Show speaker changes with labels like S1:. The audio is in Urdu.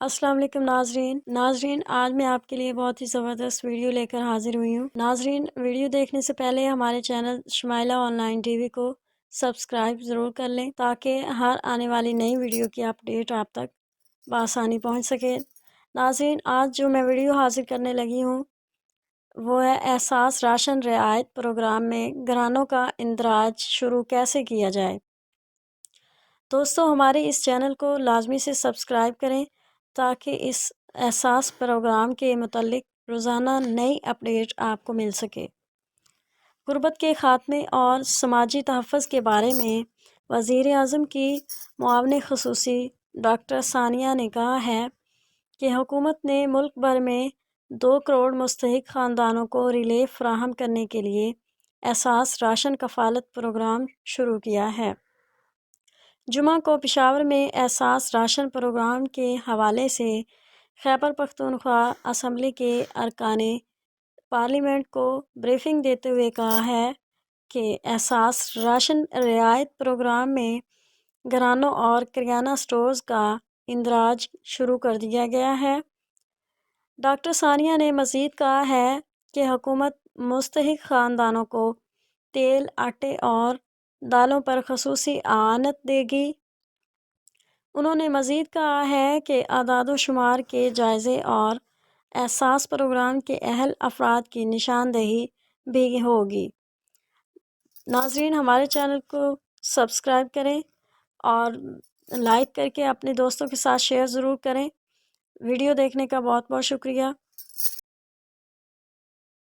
S1: السلام علیکم ناظرین آج میں آپ کے لیے بہت ہی زبردست ویڈیو لے کر حاضر ہوئی ہوں۔ ناظرین ویڈیو دیکھنے سے پہلے ہمارے channel Shumaila on line T V کو سبسکرائب ضرور کر لیں تاکہ ہر آنے والی نئی ویڈیو کی اپڈیٹ آپ تک بآسانی پہنچ سکے۔ ناظرین آج جو میں ویڈیو حاضر کرنے لگی ہوں وہ ہے احساس راشن رعایت پروگرام میں گھرانوں کا اندراج شروع کیسے کیا جائے۔ دوستو ہمارے اس چینل کو لازمی سے سبسکرائب کریں تاکہ اس احساس پروگرام کے متعلق روزانہ نئی اپڈیٹ آپ کو مل سکے۔ غربت کے خاتمے اور سماجی تحفظ کے بارے میں وزیر اعظم کی معاون خصوصی ڈاکٹر ثانیہ نے کہا ہے کہ حکومت نے ملک بھر میں 2 کروڑ مستحق خاندانوں کو ریلیف فراہم کرنے کے لیے احساس راشن کفالت پروگرام شروع کیا ہے۔ جمعہ کو پشاور میں احساس راشن پروگرام کے حوالے سے خیبر پختونخوا اسمبلی کے ارکان پارلیمنٹ کو بریفنگ دیتے ہوئے کہا ہے کہ احساس راشن رعایت پروگرام میں گھرانوں اور کریانہ سٹورز کا اندراج شروع کر دیا گیا ہے۔ ڈاکٹر ثانیہ نے مزید کہا ہے کہ حکومت مستحق خاندانوں کو تیل، آٹے اور دالوں پر خصوصی اعانت دے گی۔ انہوں نے مزید کہا ہے کہ اعداد و شمار کے جائزے اور احساس پروگرام کے اہل افراد کی نشاندہی بھی ہوگی۔ ناظرین ہمارے چینل کو سبسکرائب کریں اور لائک کر کے اپنے دوستوں کے ساتھ شیئر ضرور کریں۔ ویڈیو دیکھنے کا بہت بہت شکریہ۔